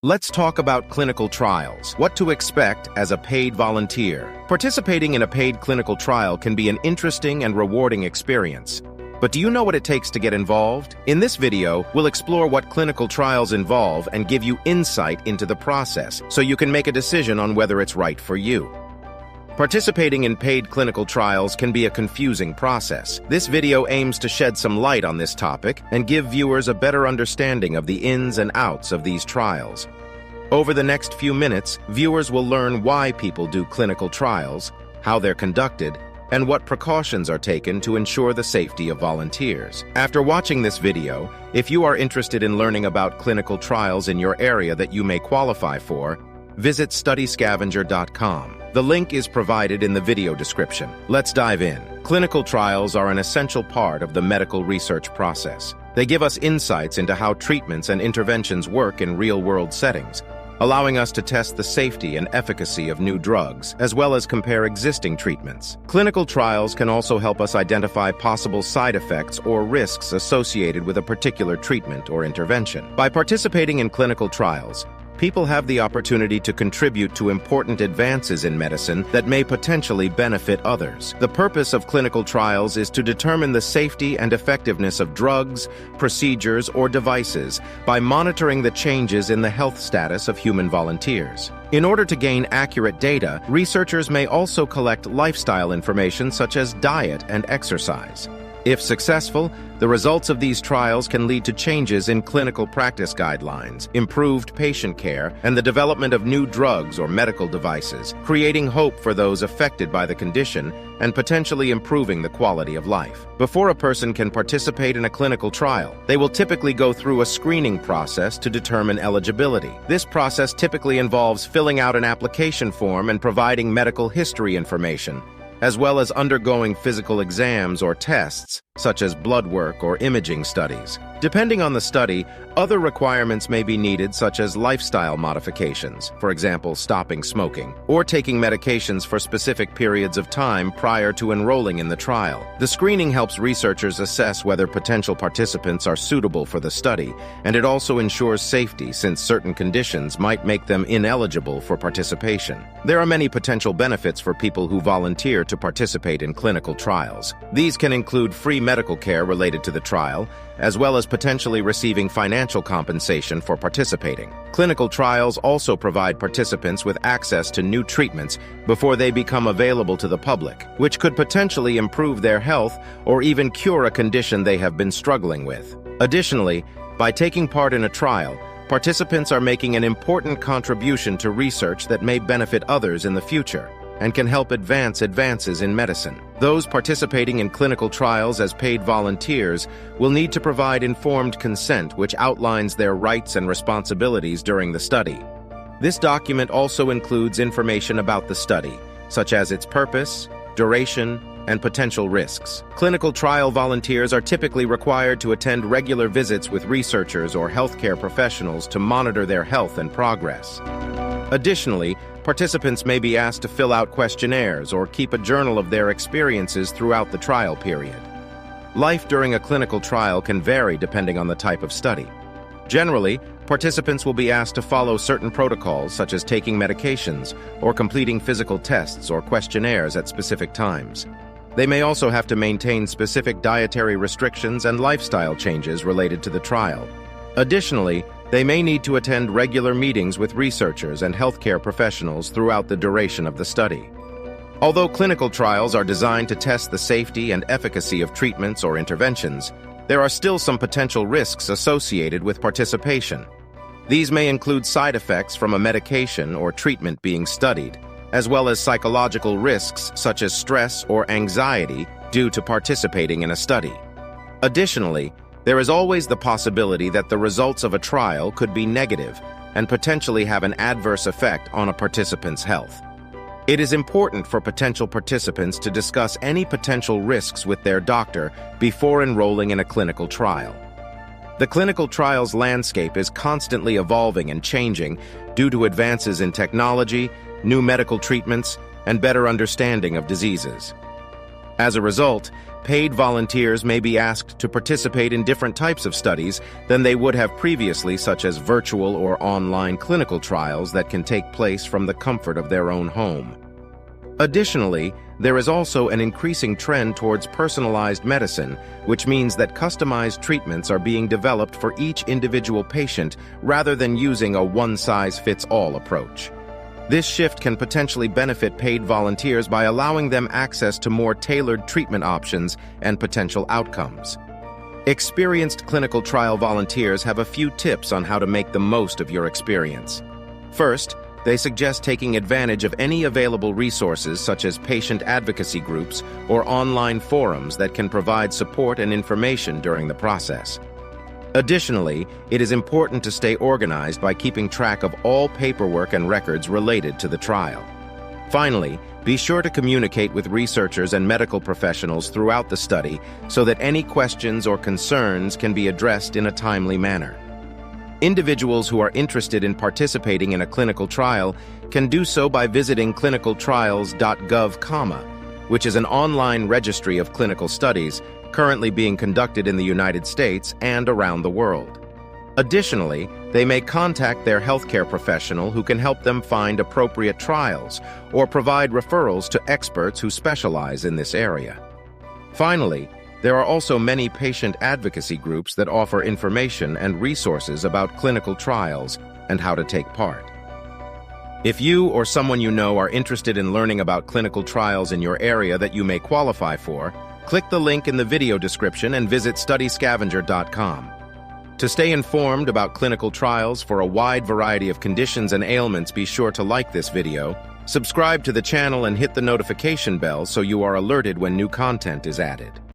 Let's talk about clinical trials. What to expect as a paid volunteer. Participating in a paid clinical trial can be an interesting and rewarding experience. But do you know what it takes to get involved? In this video, we'll explore what clinical trials involve and give you insight into the process so you can make a decision on whether it's right for you. Participating in paid clinical trials can be a confusing process. This video aims to shed some light on this topic and give viewers a better understanding of the ins and outs of these trials. Over the next few minutes, viewers will learn why people do clinical trials, how they're conducted, and what precautions are taken to ensure the safety of volunteers. After watching this video, if you are interested in learning about clinical trials in your area that you may qualify for, visit studyscavenger.com. The link is provided in the video description. Let's dive in. Clinical trials are an essential part of the medical research process. They give us insights into how treatments and interventions work in real-world settings, allowing us to test the safety and efficacy of new drugs, as well as compare existing treatments. Clinical trials can also help us identify possible side effects or risks associated with a particular treatment or intervention. By participating in clinical trials, people have the opportunity to contribute to important advances in medicine that may potentially benefit others. The purpose of clinical trials is to determine the safety and effectiveness of drugs, procedures, or devices by monitoring the changes in the health status of human volunteers. In order to gain accurate data, researchers may also collect lifestyle information such as diet and exercise. If successful, the results of these trials can lead to changes in clinical practice guidelines, improved patient care, and the development of new drugs or medical devices, creating hope for those affected by the condition and potentially improving the quality of life. Before a person can participate in a clinical trial, they will typically go through a screening process to determine eligibility. This process typically involves filling out an application form and providing medical history information, as well as undergoing physical exams or tests, such as blood work or imaging studies. Depending on the study, other requirements may be needed, such as lifestyle modifications, for example, stopping smoking, or taking medications for specific periods of time prior to enrolling in the trial. The screening helps researchers assess whether potential participants are suitable for the study, and it also ensures safety since certain conditions might make them ineligible for participation. There are many potential benefits for people who volunteer to participate in clinical trials. These can include free medical care related to the trial, as well as potentially receiving financial compensation for participating. Clinical trials also provide participants with access to new treatments before they become available to the public, which could potentially improve their health or even cure a condition they have been struggling with. Additionally, by taking part in a trial, participants are making an important contribution to research that may benefit others in the future and can help advances in medicine. Those participating in clinical trials as paid volunteers will need to provide informed consent, which outlines their rights and responsibilities during the study. This document also includes information about the study, such as its purpose, duration, and potential risks. Clinical trial volunteers are typically required to attend regular visits with researchers or healthcare professionals to monitor their health and progress. Additionally, participants may be asked to fill out questionnaires or keep a journal of their experiences throughout the trial period. Life during a clinical trial can vary depending on the type of study. Generally, participants will be asked to follow certain protocols, such as taking medications or completing physical tests or questionnaires at specific times. They may also have to maintain specific dietary restrictions and lifestyle changes related to the trial. Additionally, they may need to attend regular meetings with researchers and healthcare professionals throughout the duration of the study. Although clinical trials are designed to test the safety and efficacy of treatments or interventions, there are still some potential risks associated with participation. These may include side effects from a medication or treatment being studied, as well as psychological risks such as stress or anxiety due to participating in a study. Additionally, there is always the possibility that the results of a trial could be negative and potentially have an adverse effect on a participant's health. It is important for potential participants to discuss any potential risks with their doctor before enrolling in a clinical trial. The clinical trials landscape is constantly evolving and changing due to advances in technology, new medical treatments, and better understanding of diseases. As a result, paid volunteers may be asked to participate in different types of studies than they would have previously, such as virtual or online clinical trials that can take place from the comfort of their own home. Additionally, there is also an increasing trend towards personalized medicine, which means that customized treatments are being developed for each individual patient rather than using a one-size-fits-all approach. This shift can potentially benefit paid volunteers by allowing them access to more tailored treatment options and potential outcomes. Experienced clinical trial volunteers have a few tips on how to make the most of your experience. First, they suggest taking advantage of any available resources such as patient advocacy groups or online forums that can provide support and information during the process. Additionally, it is important to stay organized by keeping track of all paperwork and records related to the trial. Finally, be sure to communicate with researchers and medical professionals throughout the study so that any questions or concerns can be addressed in a timely manner. Individuals who are interested in participating in a clinical trial can do so by visiting clinicaltrials.gov, which is an online registry of clinical studies currently being conducted in the United States and around the world. Additionally, they may contact their healthcare professional who can help them find appropriate trials or provide referrals to experts who specialize in this area. Finally, there are also many patient advocacy groups that offer information and resources about clinical trials and how to take part. If you or someone you know are interested in learning about clinical trials in your area that you may qualify for, click the link in the video description and visit StudyScavenger.com. To stay informed about clinical trials for a wide variety of conditions and ailments, be sure to like this video, subscribe to the channel, and hit the notification bell so you are alerted when new content is added.